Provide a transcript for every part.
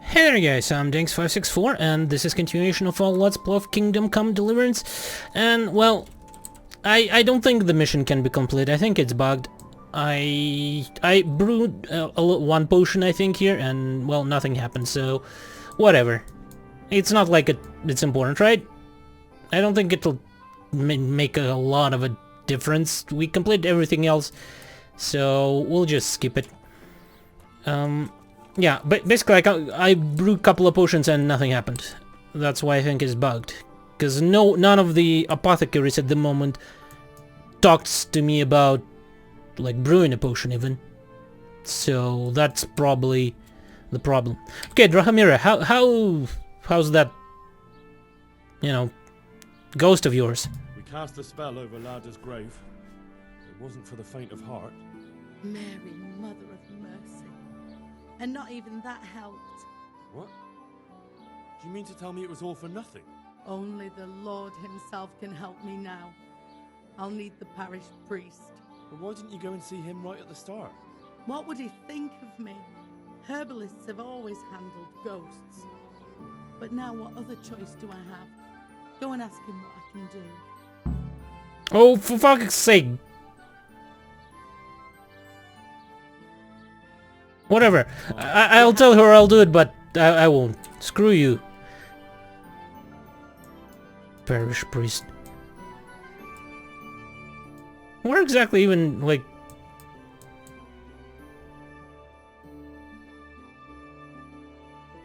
Hey there guys, I'm Dinks564 and this is continuation of our Let's Play of Kingdom Come Deliverance. And well, I don't think the mission can be complete. I think it's bugged. I brewed one potion I think here and well, nothing happened, so whatever. It's not like it's important, right? I don't think it'll make a lot of a difference. We completed everything else, so we'll just skip it. Yeah, but basically I brewed a couple of potions and nothing happened. That's why I think it's bugged. Because none of the apothecaries at the moment talks to me about like brewing a potion even. So that's probably the problem. Okay, Drahamira, how's that, you know, ghost of yours? We cast a spell over Lada's grave. It wasn't for the faint of heart. Mary, Mother of Mercy. And not even that helped. What? Do you mean to tell me it was all for nothing? Only the Lord himself can help me now. I'll need the parish priest. But why didn't you go and see him right at the start? What would he think of me? Herbalists have always handled ghosts. But now what other choice do I have? Go and ask him what I can do. Oh, for fuck's sake! Whatever. I'll tell her I'll do it, but I won't. Screw you. Parish priest. Where exactly even, like...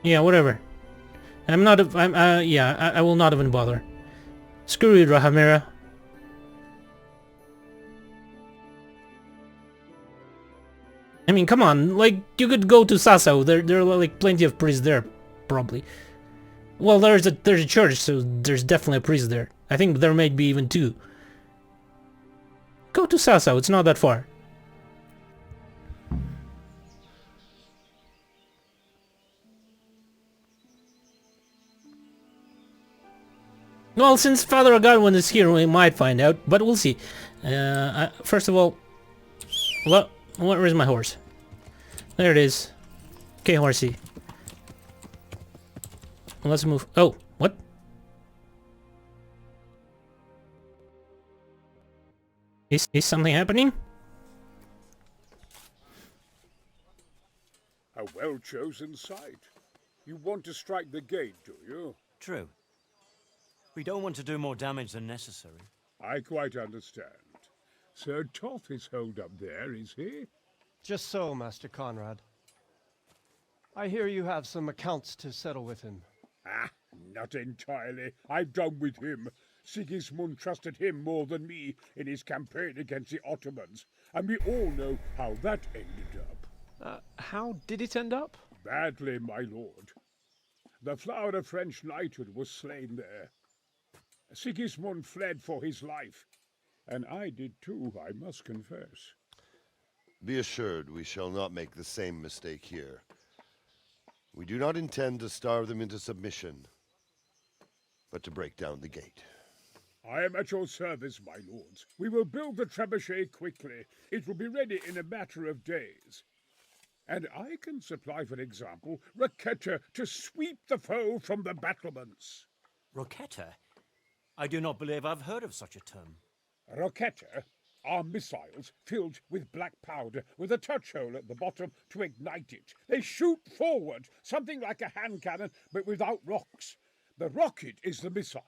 Yeah, whatever. Yeah, I will not even bother. Screw you, Rahamira. I mean, come on, like, you could go to Sasau, there are like plenty of priests there, probably. Well, there's a church, so there's definitely a priest there. I think there may be even two. Go to Sasau, it's not that far. Well, since Father Godwin is here, we might find out, but we'll see. First of all, where is my horse? There it is. Okay, horsey. Let's move. Oh, what? Is something happening? A well-chosen site. You want to strike the gate, do you? True. We don't want to do more damage than necessary. I quite understand. Sir Toth is holed up there, is he? Just so, Master Conrad. I hear you have some accounts to settle with him. Ah, not entirely. I've done with him. Sigismund trusted him more than me in his campaign against the Ottomans, and we all know how that ended up. How did it end up? Badly, my lord. The flower of French knighthood was slain there. Sigismund fled for his life, and I did too, I must confess. Be assured we shall not make the same mistake here. We do not intend to starve them into submission, but to break down the gate. I am at your service, my lords. We will build the Trebuchet quickly. It will be ready in a matter of days. And I can supply, for example, Roquetta to sweep the foe from the battlements. Roquetta? I do not believe I've heard of such a term. Roquetta are missiles filled with black powder with a touch hole at the bottom to ignite it. They shoot forward, something like a hand cannon, but without rocks. The rocket is the missile.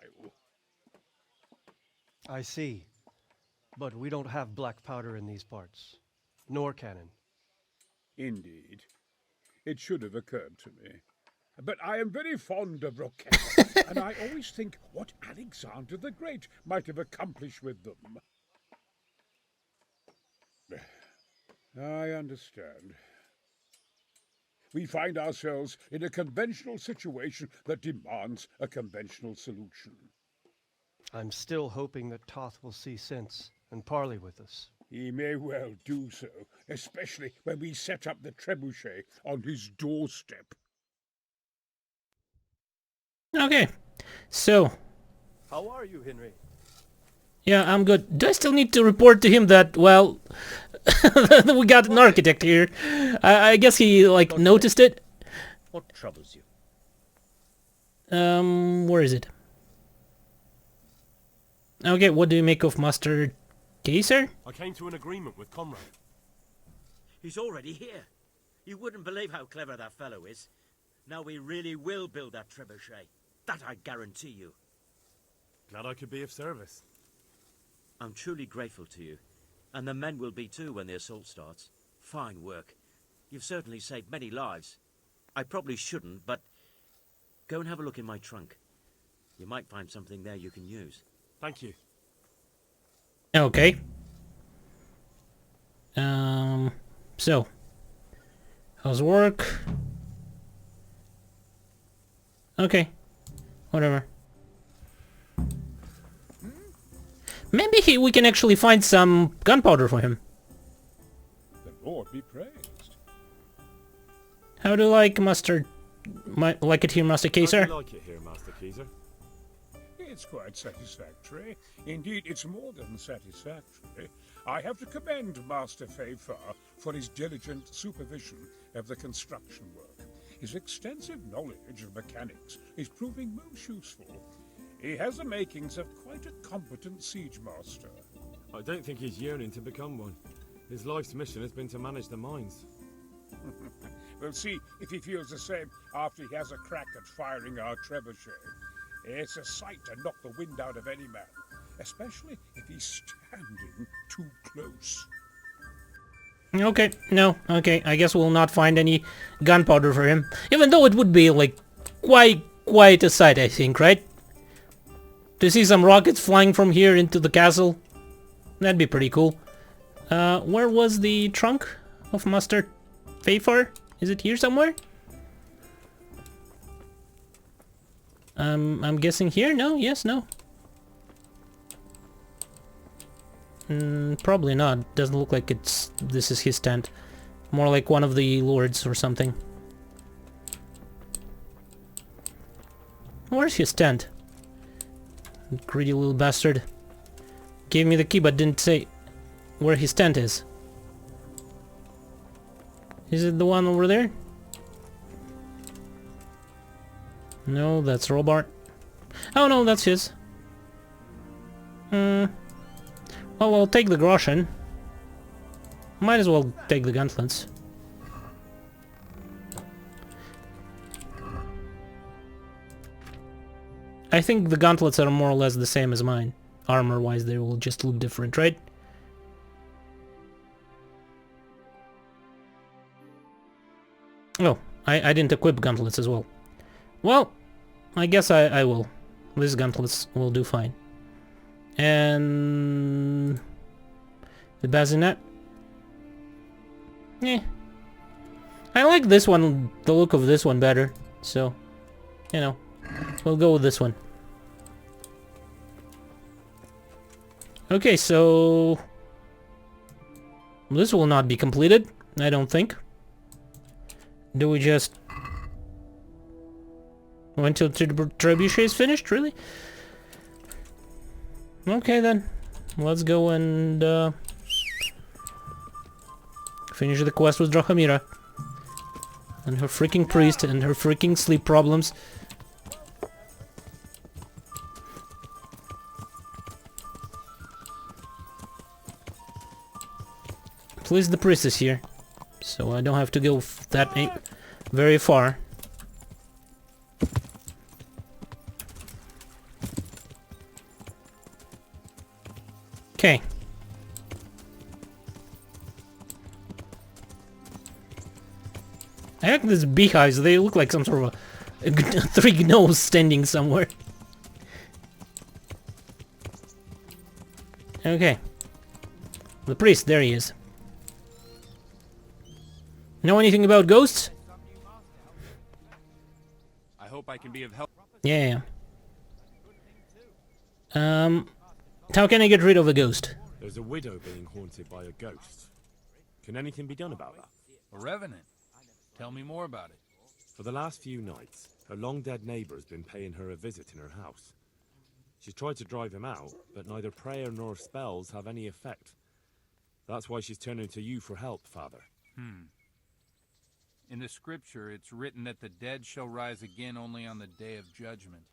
I see. But we don't have black powder in these parts. Nor cannon. Indeed. It should have occurred to me. But I am very fond of Roquetta, and I always think what Alexander the Great might have accomplished with them. I understand. We find ourselves in a conventional situation that demands a conventional solution. I'm still hoping that Toth will see sense and parley with us. He may well do so, especially when we set up the Trebuchet on his doorstep. Okay, so... How are you, Henry? Yeah, I'm good. Do I still need to report to him that, well, we got an architect here? I guess he, like, noticed it. What troubles you? Where is it? Okay, what do you make of Master Kaiser? I came to an agreement with Conrad. He's already here. You wouldn't believe how clever that fellow is. Now we really will build that trebuchet. That I guarantee you. Glad I could be of service. I'm truly grateful to you. And the men will be too when the assault starts. Fine work. You've certainly saved many lives. I probably shouldn't, but go and have a look in my trunk. You might find something there you can use. Thank you. Okay. So. How's work? Okay. Whatever. Maybe we can actually find some gunpowder for him. The Lord be praised. How do you like Master... like it here, Master How do Kaiser? you like it here, Master Kaiser? It's quite satisfactory. Indeed, it's more than satisfactory. I have to commend Master Fayfar for his diligent supervision of the construction work. His extensive knowledge of mechanics is proving most useful. He has the makings of quite a competent siege master. I don't think he's yearning to become one. His life's mission has been to manage the mines. We'll see if he feels the same after he has a crack at firing our trebuchet. It's a sight to knock the wind out of any man, especially if he's standing too close. Okay, no, okay, I guess we'll not find any gunpowder for him. Even though it would be, like, quite a sight, I think, right? To see some rockets flying from here into the castle. That'd be pretty cool. Where was the trunk of Master Fayfar? Is it here somewhere? I'm guessing here? No? Yes? No? Probably not. Doesn't look like this is his tent. More like one of the lords or something. Where's his tent? Greedy little bastard. Gave me the key but didn't say where his tent is. Is it the one over there? No, that's Robart. Oh no, that's his. Well, I'll take the Groschen. Might as well take the gauntlets. I think the gauntlets are more or less the same as mine. Armor-wise, they will just look different, right? Oh, I didn't equip gauntlets as well. Well, I guess I will. These gauntlets will do fine. And the bassinet. Eh. I like this one, the look of this one better. So, you know, we'll go with this one. Okay, so this will not be completed, I don't think. Do we just wait until Trebuchet is finished, really? Okay then, let's go and finish the quest with Drachamira and her freaking priest and her freaking sleep problems. At least the priest is here, so I don't have to go that very far. Okay. I like these beehives, they look like some sort of a three gnomes standing somewhere. Okay. The priest, there he is. Know anything about ghosts? I hope I can be of help. Yeah. How can I get rid of a ghost? There's a widow being haunted by a ghost. Can anything be done about that? A revenant. Tell me more about it. For the last few nights, her long-dead neighbour has been paying her a visit in her house. She's tried to drive him out, but neither prayer nor spells have any effect. That's why she's turning to you for help, Father. In the scripture, it's written that the dead shall rise again only on the day of judgment.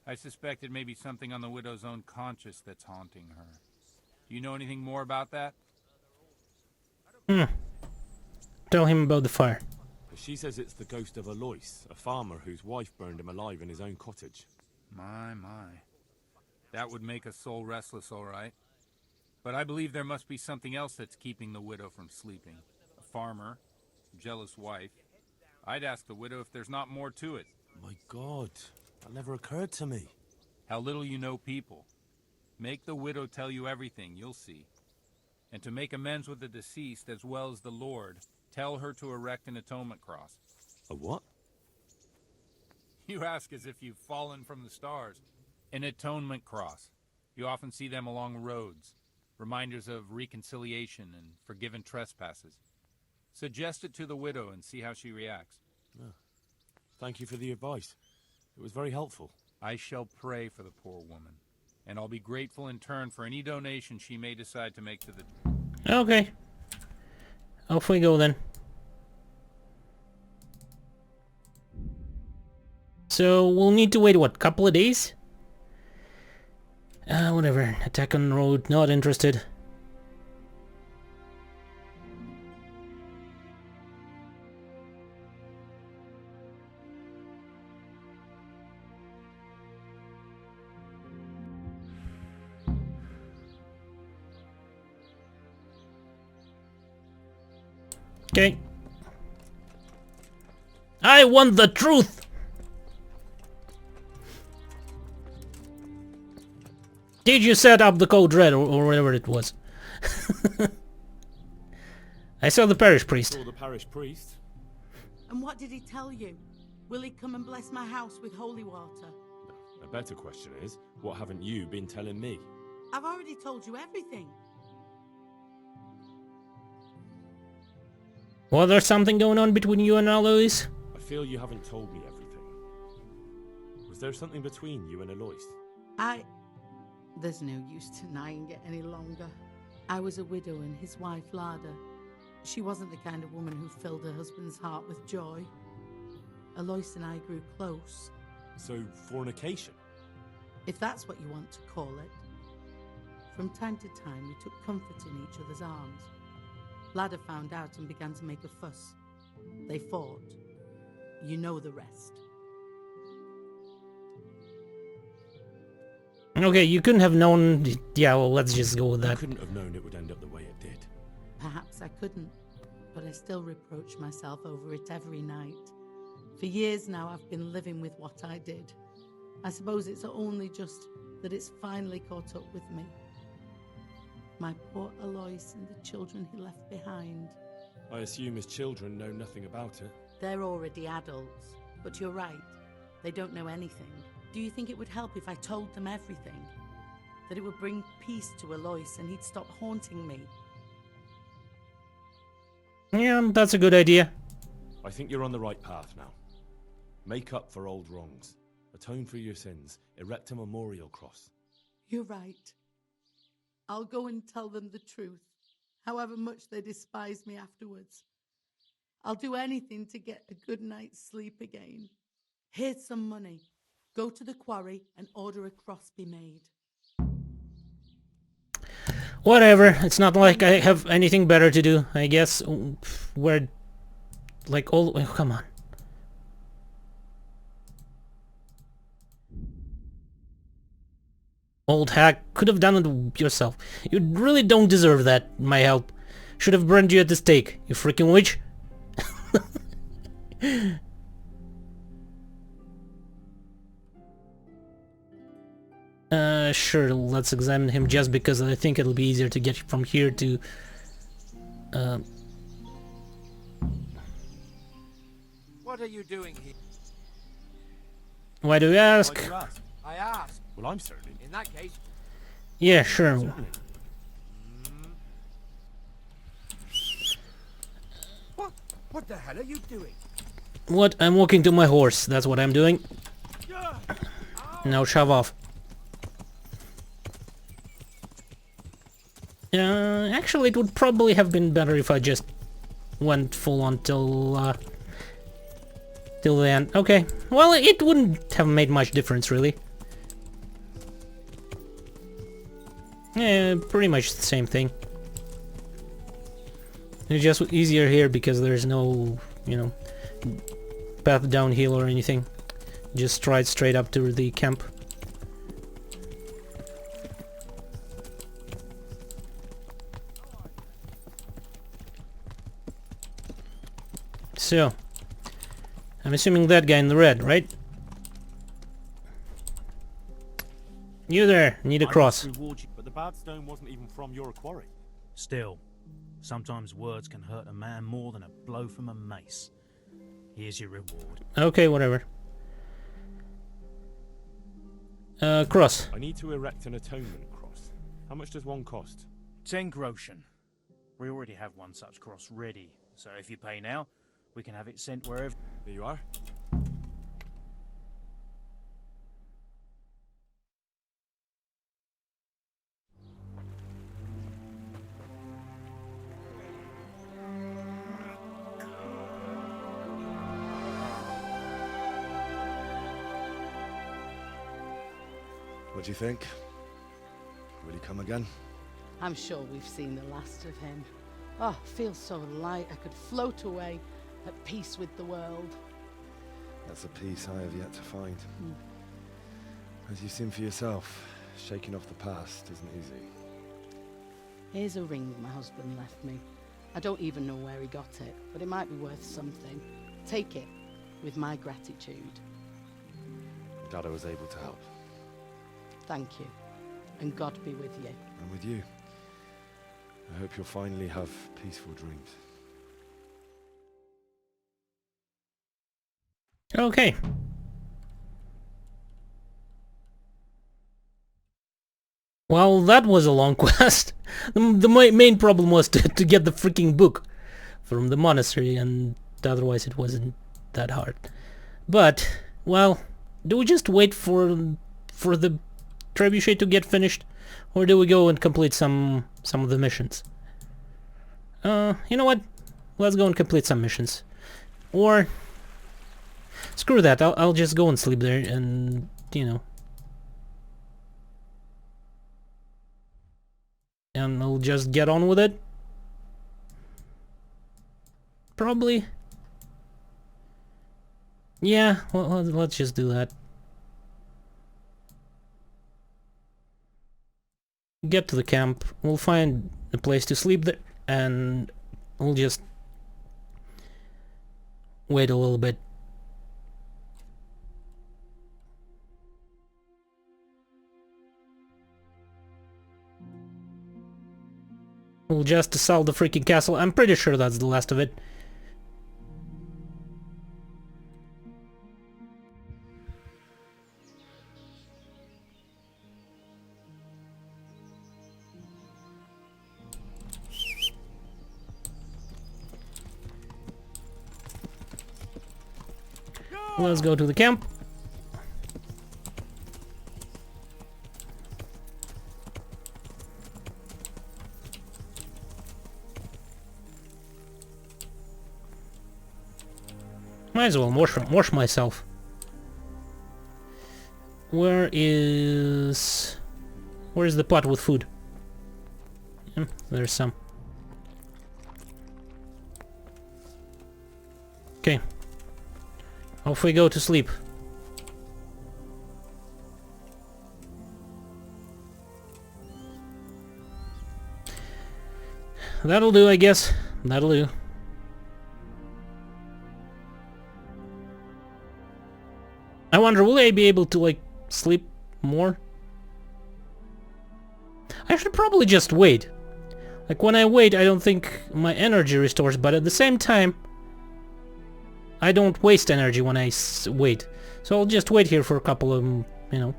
I suspect it may be something on the widow's own conscience that's haunting her. Do you know anything more about that? Tell him about the fire. She says it's the ghost of Alois, a farmer whose wife burned him alive in his own cottage. My. That would make a soul restless, all right. But I believe there must be something else that's keeping the widow from sleeping. A farmer, a jealous wife. I'd ask the widow if there's not more to it. My God, that never occurred to me. How little you know people. Make the widow tell you everything, you'll see. And to make amends with the deceased as well as the Lord, tell her to erect an atonement cross. A what? You ask as if you've fallen from the stars. An atonement cross. You often see them along roads. Reminders of reconciliation and forgiven trespasses. Suggest it to the widow and see how she reacts. Oh. Thank you for the advice. It was very helpful. I shall pray for the poor woman. And I'll be grateful in turn for any donation she may decide to make to the... Okay. Off we go then. So we'll need to wait, what, couple of days? Whatever. Attack on road, not interested. Okay. I want the truth! Did you set up the code red or whatever it was? I saw the parish priest. Saw the parish priest. And what did he tell you? Will he come and bless my house with holy water? A better question is, what haven't you been telling me? I've already told you everything. Was there something going on between you and Alois? I feel you haven't told me everything. Was there something between you and Alois? There's no use denying it any longer. I was a widow and his wife Lada. She wasn't the kind of woman who filled her husband's heart with joy. Alois and I grew close. So, fornication? If that's what you want to call it. From time to time, we took comfort in each other's arms. Lada found out and began to make a fuss. They fought. You know the rest. Okay, you couldn't have known... Yeah, well, let's just go with I that. couldn't have known it would end up the way it did. Perhaps I couldn't, but I still reproach myself over it every night. For years now, I've been living with what I did. I suppose it's only just that it's finally caught up with me. My poor Alois and the children he left behind. I assume his children know nothing about it. They're already adults, but you're right. They don't know anything. Do you think it would help if I told them everything? That it would bring peace to Alois and he'd stop haunting me? Yeah, that's a good idea. I think you're on the right path now. Make up for old wrongs. Atone for your sins. Erect a memorial cross. You're right. I'll go and tell them the truth, however much they despise me afterwards. I'll do anything to get a good night's sleep again. Here's some money. Go to the quarry and order a cross be made. Whatever, it's not like I have anything better to do, I guess. We're... like all... oh, come on. Old hack, could have done it yourself. You really don't deserve that, my help. Should have burned you at the stake, you freaking witch. Sure, let's examine him just because I think it'll be easier to get from here to... What are you doing here? Why do you ask? Why do you ask? I asked. Well, I'm certain. In that case, Yeah, sure. what the hell are you doing? What? I'm walking to my horse, that's what I'm doing. Now shove off. Actually, it would probably have been better if I just went full on till the end. Okay, well, it wouldn't have made much difference, really. Yeah, pretty much the same thing. It's just easier here because there's no, you know, path downhill or anything. Just ride straight up to the camp. So, I'm assuming that guy in the red, right? You there, need a cross. Reward you, but the bad stone wasn't even from your quarry. Still, sometimes words can hurt a man more than a blow from a mace. Here's your reward. Okay, whatever. Cross. I need to erect an atonement cross. How much does one cost? 10 groschen. We already have one such cross ready, so if you pay now, we can have it sent wherever. There you are. What do you think? Will he come again? I'm sure we've seen the last of him. Oh, feels so light I could float away at peace with the world. That's a peace I have yet to find. As you've seen for yourself, shaking off the past isn't easy. Here's a ring my husband left me. I don't even know where he got it, but it might be worth something. Take it, with my gratitude. Glad I was able to help. Thank you, and God be with you. And with you. I hope you'll finally have peaceful dreams. Okay. Well, that was a long quest. The main problem was to get the freaking book from the monastery, and otherwise it wasn't that hard. But, well, do we just wait for the Trebuchet to get finished, or do we go and complete some of the missions? You know what? Let's go and complete some missions. Or screw that. I'll just go and sleep there, and you know, and I'll just get on with it. Probably. Yeah. Well, let's just do that. Get to the camp, we'll find a place to sleep there, and we'll just wait a little bit. We'll just assault the freaking castle. I'm pretty sure that's the last of it. Let's go to the camp. Might as well wash myself. Where's the pot with food? There's some. Okay. Off we go to sleep. That'll do, I guess. That'll do. I wonder, will I be able to, like, sleep more? I should probably just wait. Like, when I wait, I don't think my energy restores, but at the same time, I don't waste energy when I wait. So I'll just wait here for a couple of, you know,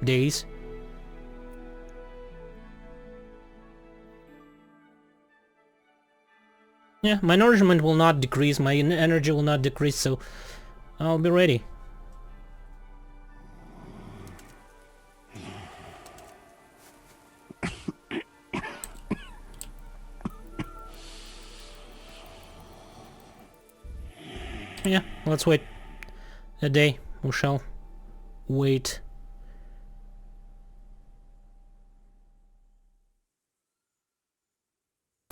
days. Yeah, my nourishment will not decrease, my energy will not decrease, so I'll be ready. Yeah, let's wait a day. We shall wait.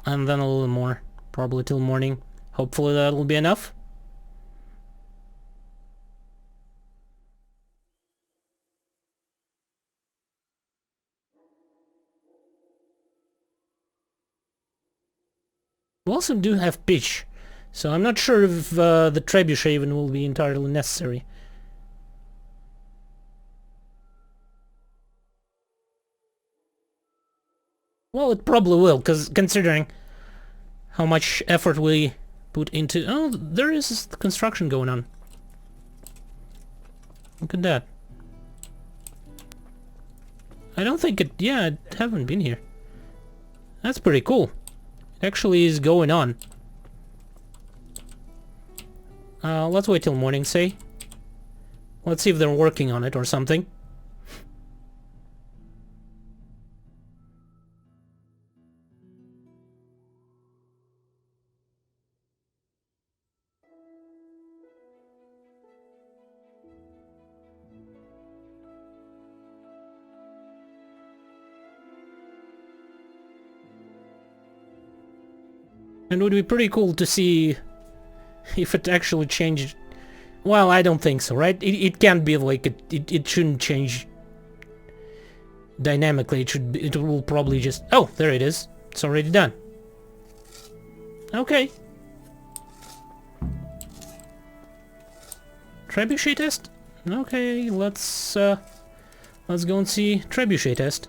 And then a little more. Probably till morning. Hopefully that'll be enough. We also do have pitch, so I'm not sure if the Trebuchet even will be entirely necessary. Well, it probably will, because considering how much effort we put into... Oh, there is construction going on. Look at that. I don't think it... Yeah, I haven't been here. That's pretty cool. It actually is going on. Let's wait till morning, say. Let's see if they're working on it or something. And it would be pretty cool to see if it actually changed. Well, I don't think so, right? It can't be like it shouldn't change dynamically. It will probably just... Oh, there it is. It's already done. Okay. Trebuchet test? Okay, let's go and see Trebuchet test.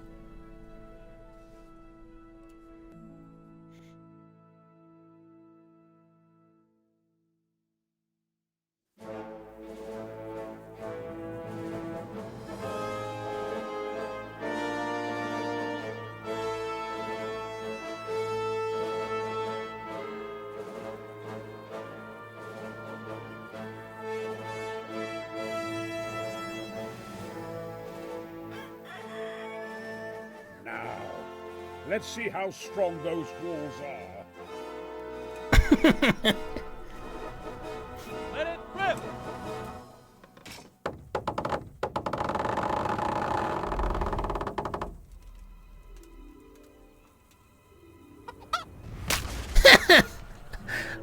Let's see how strong those walls are. Let it rip!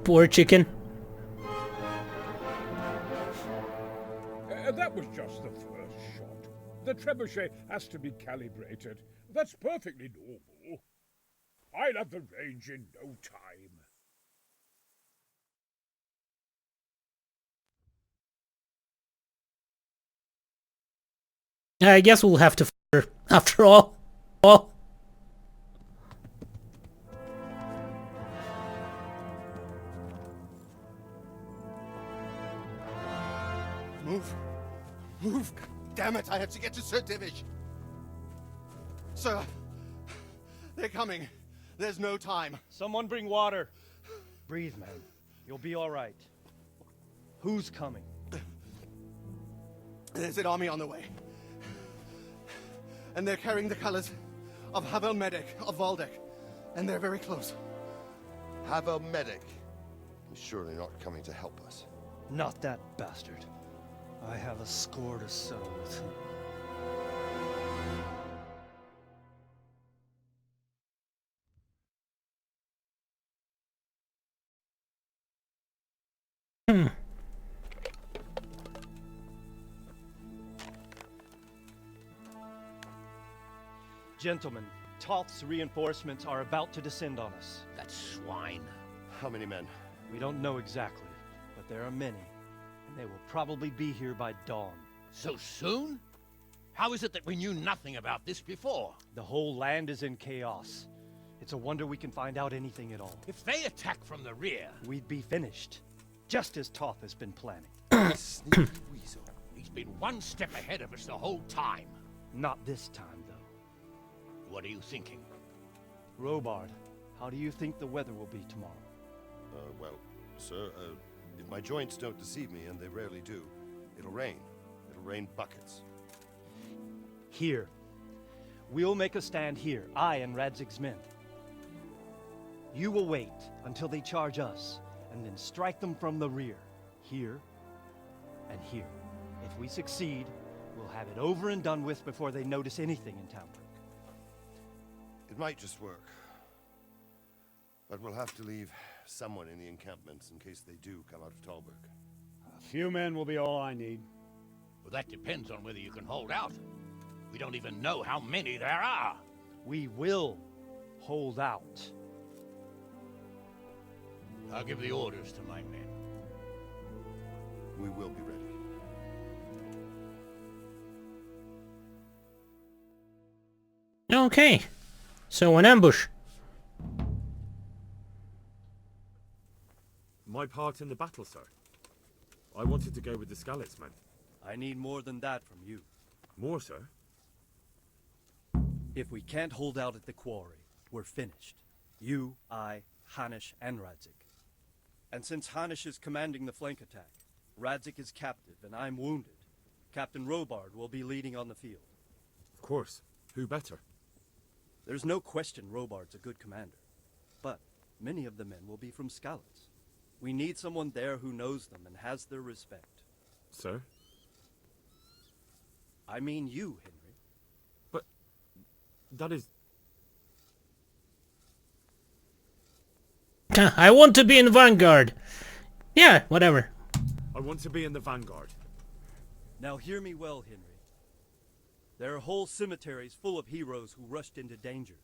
Poor chicken. That was just the first shot. The trebuchet has to be calibrated. That's perfectly normal. I'll have the range in no time. I guess we'll have to fire after all. Move! Move! Damn it, I have to get to Sir Divish! Sir! They're coming. There's no time. Someone bring water. Breathe, man. You'll be all right. Who's coming? There's an army on the way. And they're carrying the colors of Havel Medic of Valdek. And they're very close. Havel Medic? He's surely not coming to help us. Not that bastard. I have a score to settle with him. Gentlemen, Toth's reinforcements are about to descend on us. That swine. How many men? We don't know exactly, but there are many, and they will probably be here by dawn. So soon? How is it that we knew nothing about this before? The whole land is in chaos. It's a wonder we can find out anything at all. If they attack from the rear... We'd be finished, just as Toth has been planning. Sneaky weasel. He's been one step ahead of us the whole time. Not this time, though. What are you thinking? Robard, how do you think the weather will be tomorrow? Well, sir, if my joints don't deceive me, and they rarely do, it'll rain. It'll rain buckets. Here. We'll make a stand here, I and Radzig's men. You will wait until they charge us, and then strike them from the rear. here, and here. If we succeed, we'll have it over and done with before they notice anything in Talbrook. It might just work. But we'll have to leave someone in the encampments in case they do come out of Talbrook. A few men will be all I need. Well, that depends on whether you can hold out. We don't even know how many there are. We will hold out. I'll give the orders to my men. We will be ready. Okay, so an ambush. My part in the battle, sir. I wanted to go with the Skalitz men. I need more than that from you. More, sir? If we can't hold out at the quarry, we're finished. You, I, Hanish, and Radzik. And since Hanish is commanding the flank attack, Radzik is captive and I'm wounded, Captain Robard will be leading on the field. Of course. Who better? There's no question Robard's a good commander, but many of the men will be from Skalitz. We need someone there who knows them and has their respect. Sir? I mean you, Henry. But that is... I want to be in Vanguard. Yeah, whatever. I want to be in the Vanguard. Now hear me well, Henry. There are whole cemeteries full of heroes who rushed into danger.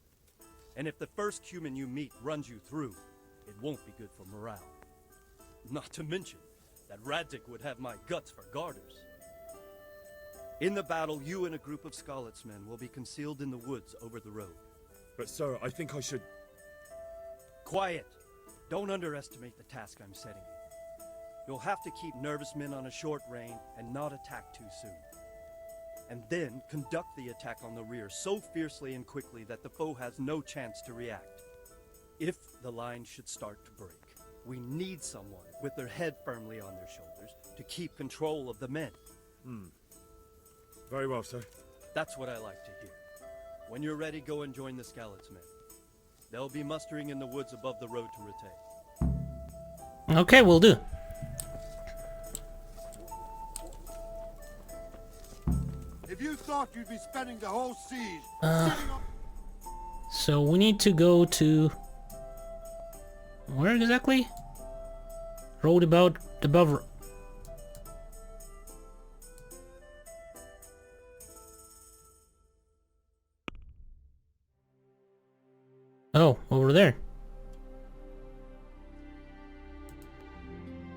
And if the first human you meet runs you through, it won't be good for morale. Not to mention that Radzik would have my guts for garters. In the battle, you and a group of Skalitz men will be concealed in the woods over the road. But sir, I think I should... Quiet! Don't underestimate the task I'm setting you. You'll have to keep nervous men on a short rein and not attack too soon. And then conduct the attack on the rear so fiercely and quickly that the foe has no chance to react. If the line should start to break, we need someone with their head firmly on their shoulders to keep control of the men. Very well, sir. That's what I like to hear. When you're ready, go and join the Skalitz men. They'll be mustering in the woods above the road to Trebuchet. Okay, we'll do. If you thought you'd be spending the whole siege So we need to go to... Where exactly? Road about above... Oh, over there.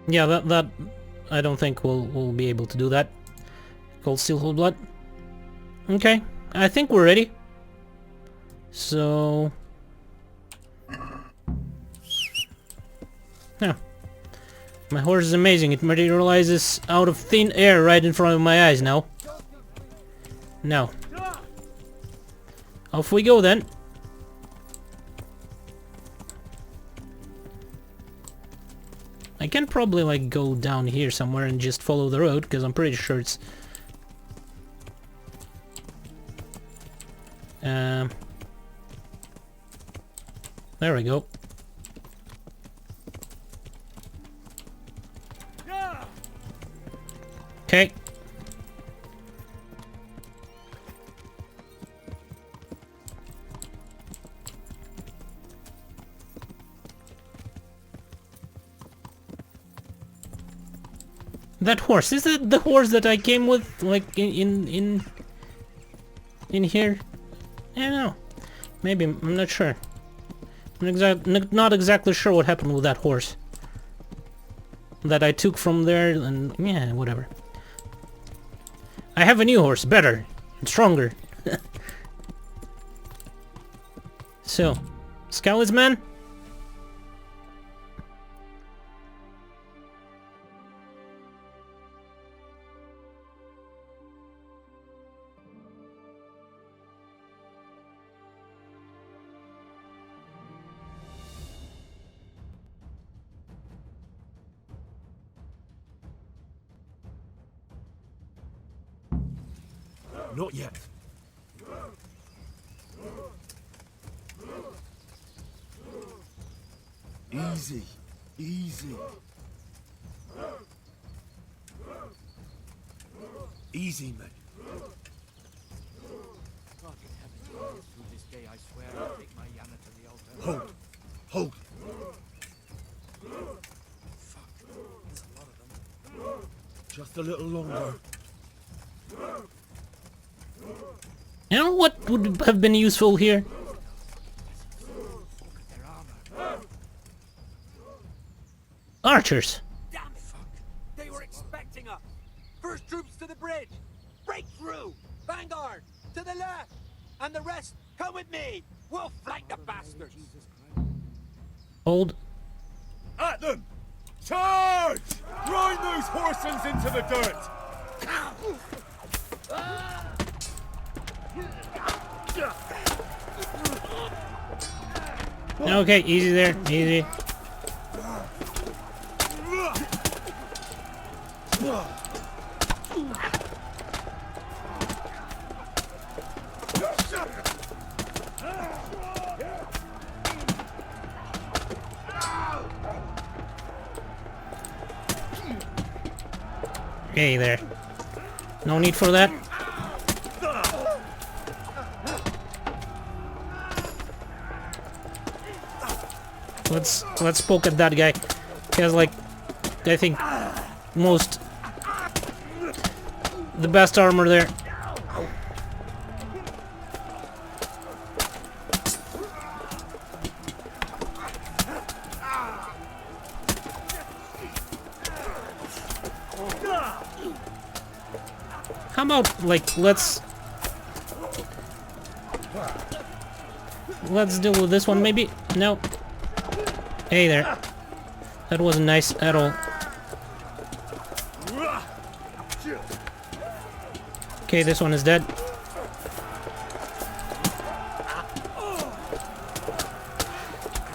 Yeah, that I don't think we'll be able to do that. Cold Steel Cold Blood. Okay, I think we're ready. So... Yeah. My horse is amazing. It materializes out of thin air right in front of my eyes now. Now. Off we go then. I can probably like go down here somewhere and just follow the road, because I'm pretty sure it's... There we go. Okay. That horse, is it the horse that I came with, like, in here? I don't know. Maybe, I'm not sure. I'm not exactly sure what happened with that horse. That I took from there, and yeah, whatever. I have a new horse, better, and stronger. So, Skalitz man? Not yet. Easy, easy. Easy, mate. Hold. Hold. Just a little longer. You know what would have been useful here? Archers. Damn it! They were expecting us! First troops to the bridge! Break through! Vanguard! To the left! And the rest, come with me! We'll flank the bastards! Hold. At them! Charge! Grind those horsens into the dirt! Okay, easy there, easy. Okay, there. No need for that. Let's poke at that guy. He has like, I think, the best armor there. How about like let's deal with this one maybe? No. Hey there. That wasn't nice at all. Okay, this one is dead.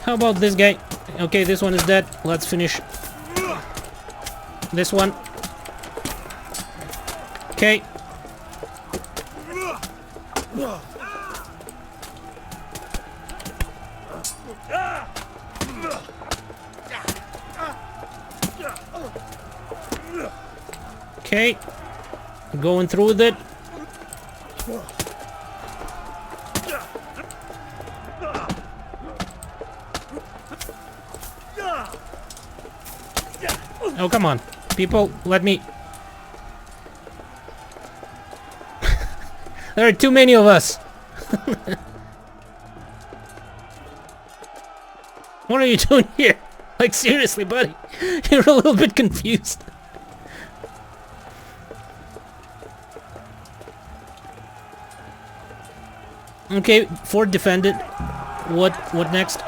How about this guy? Okay, this one is dead. Let's finish this one. Okay. Okay. Going through with it. Oh, come on. People, let me... There are too many of us. What are you doing here? Like, seriously, buddy. You're a little bit confused. Okay, fort defended. What next?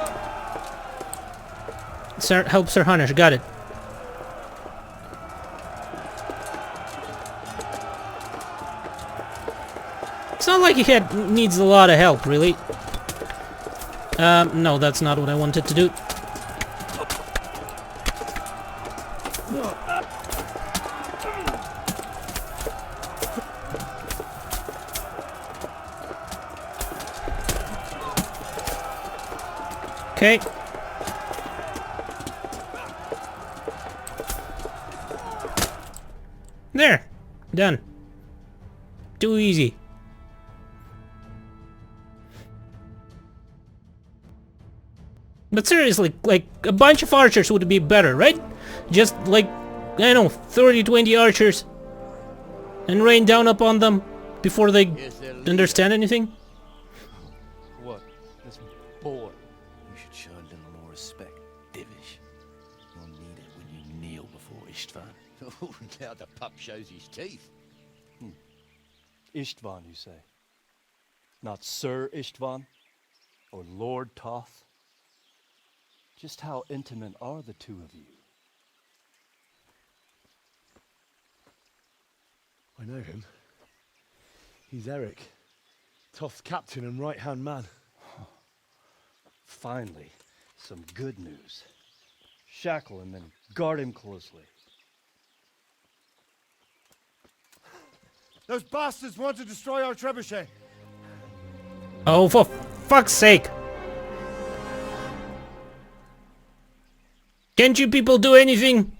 Sir, help Sir Hunish. Got it. It's not like he needs a lot of help, really. No, that's not what I wanted to do. Okay. There. Done. Too easy. But seriously, like, a bunch of archers would be better, right? Just, like, I don't know, 30-20 archers. And rain down upon them before they understand anything? What? This boy. You should show a little more respect, Divish. You'll need it when you kneel before Istvan. Oh, now the pup shows his teeth. Istvan, you say? Not Sir Istvan? Or Lord Toth? Just how intimate are the two of you? I know him. He's Eric, Toth's captain and right-hand man. Finally, some good news. Shackle him and guard him closely. Those bastards want to destroy our trebuchet. Oh, for fuck's sake! Can't you people do anything?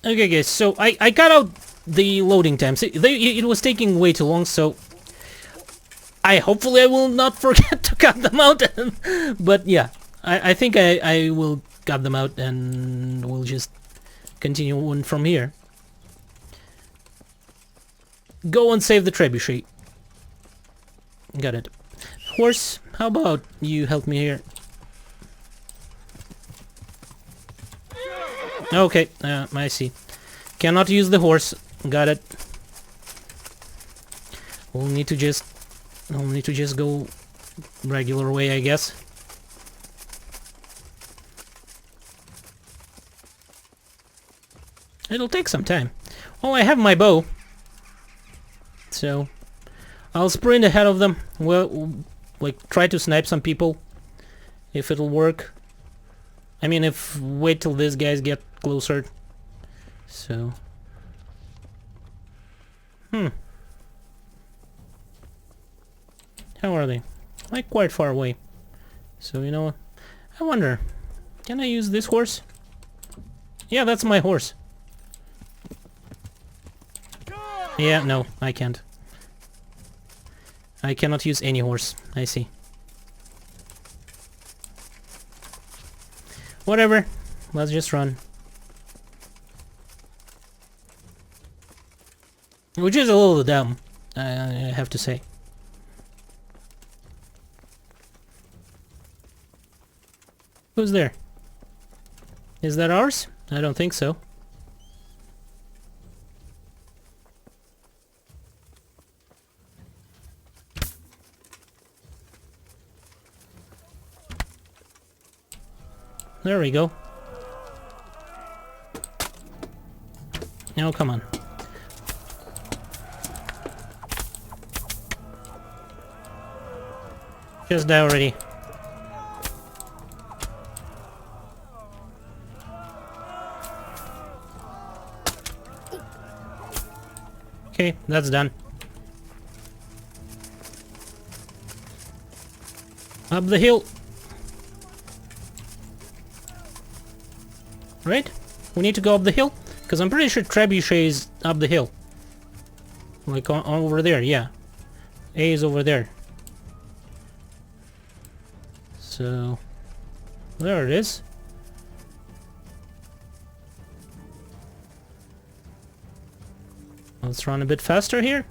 Okay, guys, so I cut out the loading times. It was taking way too long, so hopefully I will not forget to cut them out. But yeah, I think I will cut them out and we'll just continue on from here. Go and save the Trebuchet. Got it. Horse, how about you help me here? Okay, I see. Cannot use the horse. Got it. We'll need to just go regular way, I guess. It'll take some time. Oh, I have my bow. So I'll sprint ahead of them. Well, like try to snipe some people if it'll work. I mean, wait till these guys get closer. So how are they? Like quite far away. So you know, I wonder, can I use this horse? Yeah, that's my horse. Yeah, no, I can't. I cannot use any horse. I see. Whatever. Let's just run. Which is a little dumb, I have to say. Who's there? Is that ours? I don't think so. There we go. Now, come on. Just die already. Okay, that's done. Up the hill. Right? We need to go up the hill? Because I'm pretty sure Trebuchet is up the hill. Like over there, yeah. A is over there. So there it is. Let's run a bit faster here.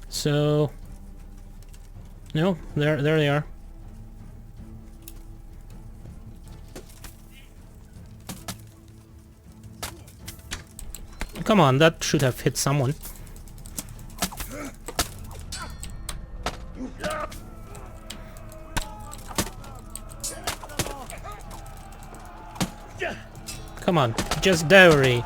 So no, there they are. Come on, that should have hit someone. Come on, just dowry.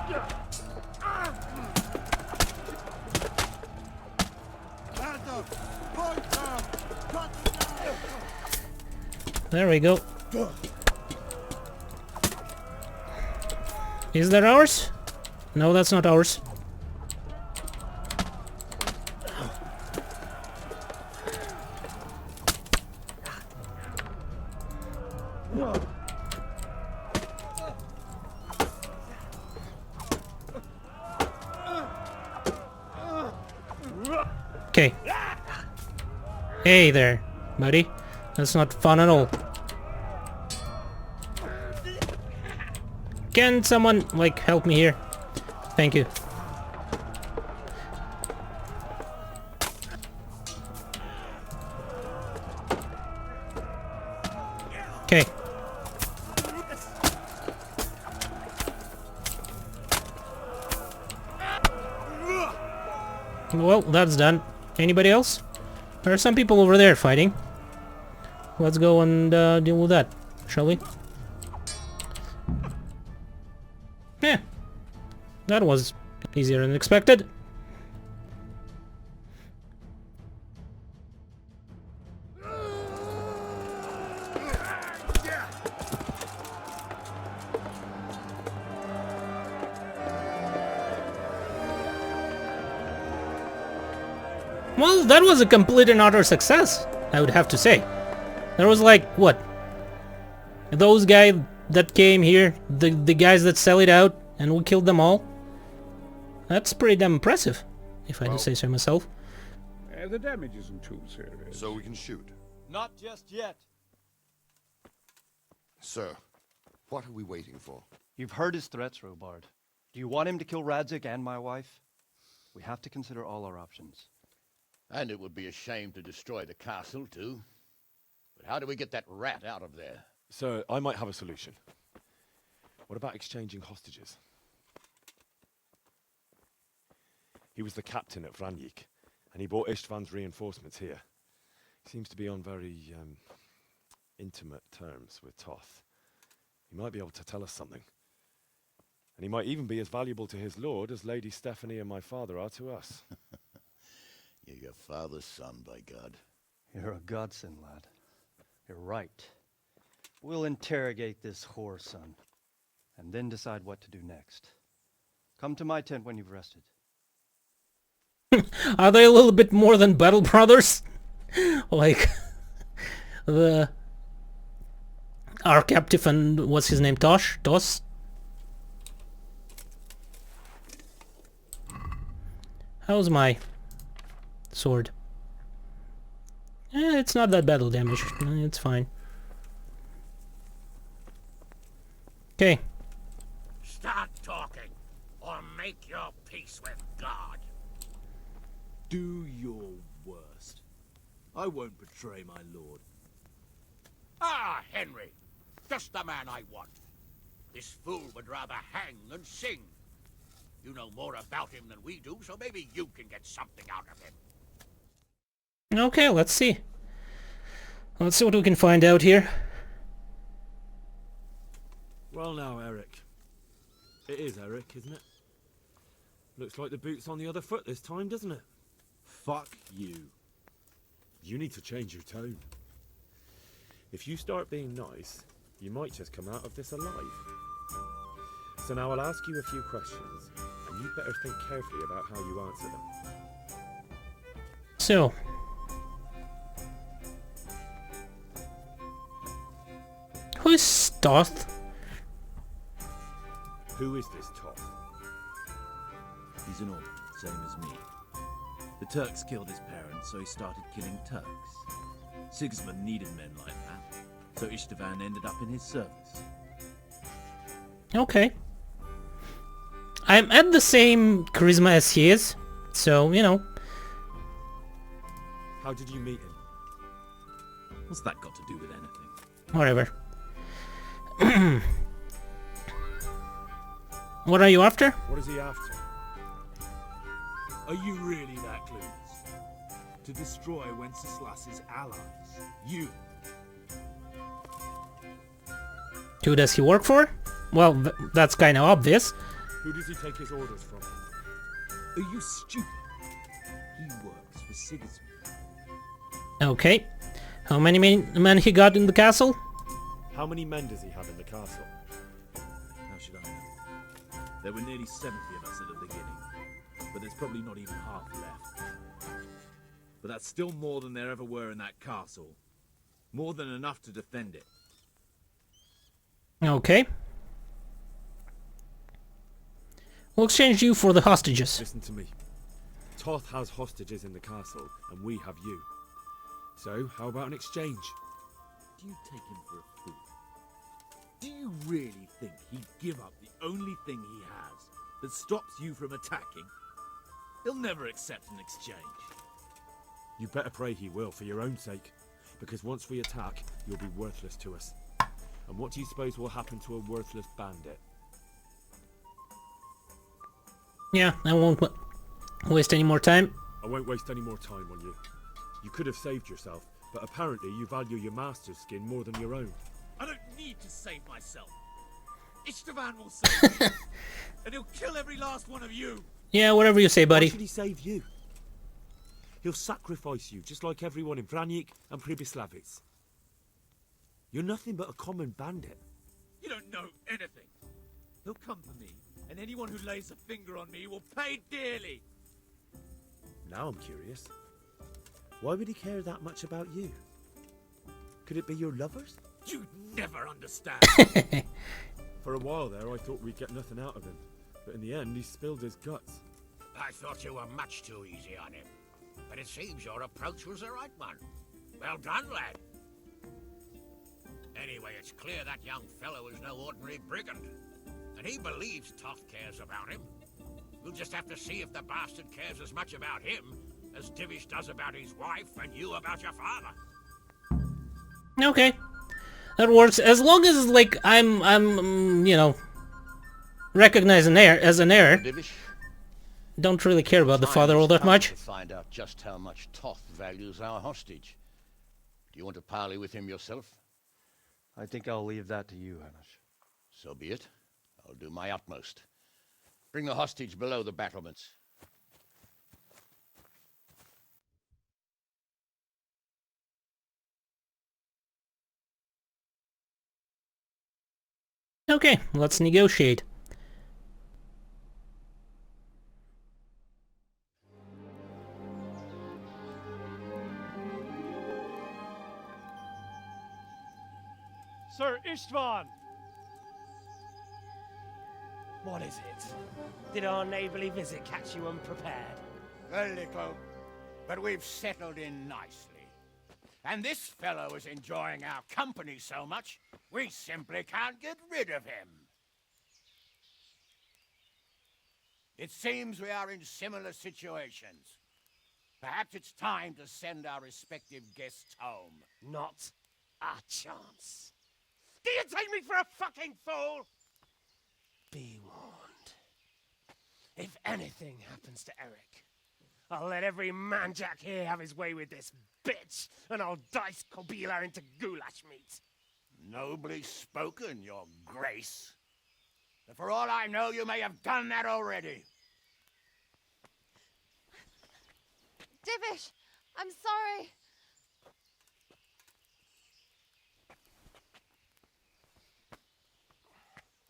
There we go. Is that ours? No, that's not ours. Okay. Hey there, buddy. That's not fun at all. Can someone, like, help me here? Thank you. Okay. Well, that's done. Anybody else? There are some people over there fighting. Let's go and deal with that, shall we? Yeah. That was easier than expected. Well, that was a complete and utter success, I would have to say. There was like, what? Those guys that came here, the guys that sell it out, and we killed them all? That's pretty damn impressive, if I do say so myself. The damage isn't too serious. So we can shoot. Not just yet. Sir, what are we waiting for? You've heard his threats, Robard. Do you want him to kill Radzik and my wife? We have to consider all our options. And it would be a shame to destroy the castle, too. But how do we get that rat out of there? Sir, I might have a solution. What about exchanging hostages? He was the captain at Vranyik, and he brought Istvan's reinforcements here. He seems to be on very, intimate terms with Toth. He might be able to tell us something. And he might even be as valuable to his lord as Lady Stephanie and my father are to us. You're your father's son, by God. You're a godsend, lad. You're right. We'll interrogate this whore, son, and then decide what to do next. Come to my tent when you've rested. Are they a little bit more than battle brothers? Like our captive and what's his name? Tos? How's my sword? It's not that battle damage. It's fine. Okay. Start talking, or make your peace with God. Do your worst. I won't betray my lord. Ah, Henry. Just the man I want. This fool would rather hang than sing. You know more about him than we do, so maybe you can get something out of him. Okay, let's see. Let's see what we can find out here. Well now, Eric. It is Eric, isn't it? Looks like the boot's on the other foot this time, doesn't it? Fuck you. You need to change your tone. If you start being nice, you might just come out of this alive. So now I'll ask you a few questions, and you'd better think carefully about how you answer them. So, who is Toth? Who is this Toth? He's an orc, same as me. The Turks killed his parents, so he started killing Turks. Sigismund needed men like that, so Istvan ended up in his service. Okay. I'm at the same charisma as he is, so, you know. How did you meet him? What's that got to do with anything? Whatever. What are you after? What is he after? Are you really that clueless? To destroy Wenceslas's allies. You. Who does he work for? Well, that's kind of obvious. Who does he take his orders from? Are you stupid? He works for Sigismund. Okay. How many men he got in the castle? How many men does he have in the castle? How should I know? There were nearly 70 of us at the beginning, but there's probably not even half left. But that's still more than there ever were in that castle. More than enough to defend it. Okay. We'll exchange you for the hostages. Listen to me. Toth has hostages in the castle, and we have you. So, how about an exchange? Do you take him for a fool? Do you really think he'd give up the only thing he has that stops you from attacking? He'll never accept an exchange. You better pray he will, for your own sake. Because once we attack, you'll be worthless to us. And what do you suppose will happen to a worthless bandit? Yeah, I won't waste any more time. I won't waste any more time on you. You could have saved yourself, but apparently you value your master's skin more than your own. I don't need to save myself. Istvan will save me. And he'll kill every last one of you. Yeah, whatever you say, buddy. Why should he save you? He'll sacrifice you, just like everyone in Vranyik and Pribyslavitz. You're nothing but a common bandit. You don't know anything. He'll come for me, and anyone who lays a finger on me will pay dearly. Now I'm curious. Why would he care that much about you? Could it be your lovers? You'd never understand. For a while there, I thought we'd get nothing out of him. But in the end, he spilled his guts. I thought you were much too easy on him. But it seems your approach was the right one. Well done, lad. Anyway, it's clear that young fellow is no ordinary brigand. And he believes Toth cares about him. We'll just have to see if the bastard cares as much about him as Divish does about his wife and you about your father. Okay. That works. As long as, like, I'm you know, recognized as an heir. Divish? Don't really care about the father all that much. To find out just how much Toth values our hostage. Do you want to parley with him yourself? I think I'll leave that to you, Hanish. So be it. I'll do my utmost. Bring the hostage below the battlements. Okay, let's negotiate. Sir Istvan! What is it? Did our neighborly visit catch you unprepared? A little, but we've settled in nicely. And this fellow is enjoying our company so much, we simply can't get rid of him. It seems we are in similar situations. Perhaps it's time to send our respective guests home. Not a chance. Do you take me for a fucking fool? Be warned. If anything happens to Eric, I'll let every manjack here have his way with this bitch, and I'll dice Kobila into goulash meat. Nobly spoken, your grace. But for all I know, you may have done that already. Divish, I'm sorry.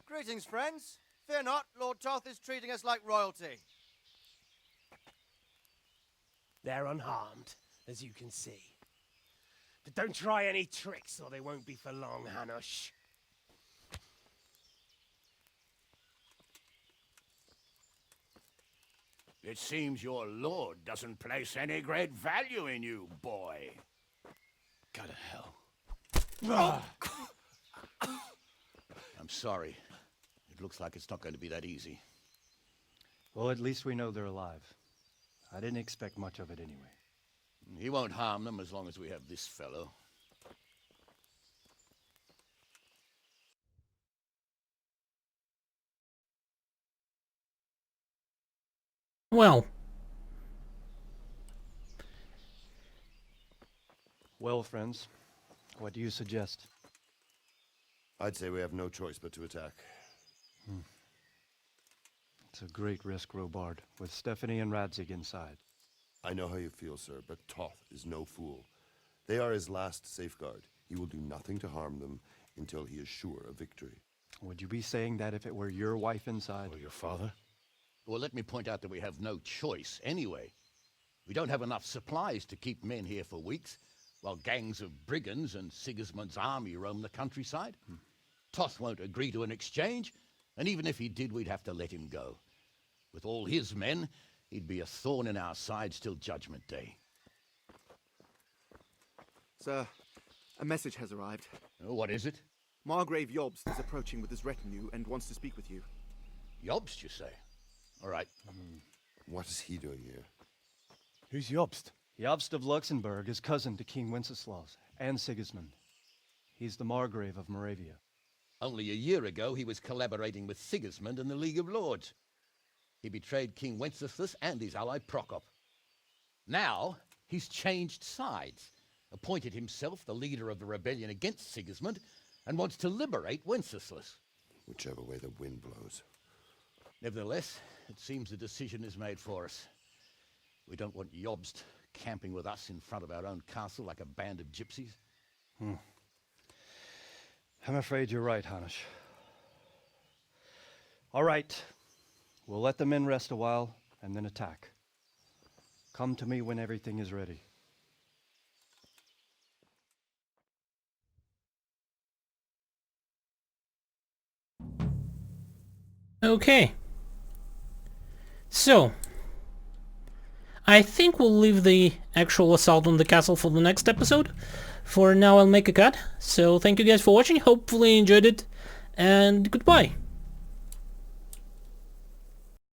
Greetings, friends. Fear not, Lord Toth is treating us like royalty. They're unharmed, as you can see. But don't try any tricks, or they won't be for long, Hanush. It seems your lord doesn't place any great value in you, boy. Go to hell. I'm sorry. It looks like it's not going to be that easy. Well, at least we know they're alive. I didn't expect much of it anyway. He won't harm them as long as we have this fellow. Well. Well, friends, what do you suggest? I'd say we have no choice but to attack. It's a great risk, Robard, with Stephanie and Radzig inside. I know how you feel, sir, but Toth is no fool. They are his last safeguard. He will do nothing to harm them until he is sure of victory. Would you be saying that if it were your wife inside? Or your father? Well, let me point out that we have no choice anyway. We don't have enough supplies to keep men here for weeks, while gangs of brigands and Sigismund's army roam the countryside. Toth won't agree to an exchange, and even if he did, we'd have to let him go. With all his men, he'd be a thorn in our sides till Judgment Day. Sir, a message has arrived. Oh, what is it? Margrave Jobst is approaching with his retinue and wants to speak with you. Jobst, you say? All right. What is he doing here? Who's Jobst? Jobst of Luxembourg is cousin to King Wenceslaus and Sigismund. He's the Margrave of Moravia. Only a year ago, he was collaborating with Sigismund and the League of Lords. He betrayed King Wenceslas and his ally Prokop. Now, he's changed sides, appointed himself the leader of the rebellion against Sigismund, and wants to liberate Wenceslas. Whichever way the wind blows. Nevertheless, it seems the decision is made for us. We don't want Jobst camping with us in front of our own castle like a band of gypsies. I'm afraid you're right, Hanush. All right. We'll let the men rest a while, and then attack. Come to me when everything is ready. Okay. So, I think we'll leave the actual assault on the castle for the next episode. For now, I'll make a cut. So, thank you guys for watching. Hopefully you enjoyed it. And goodbye.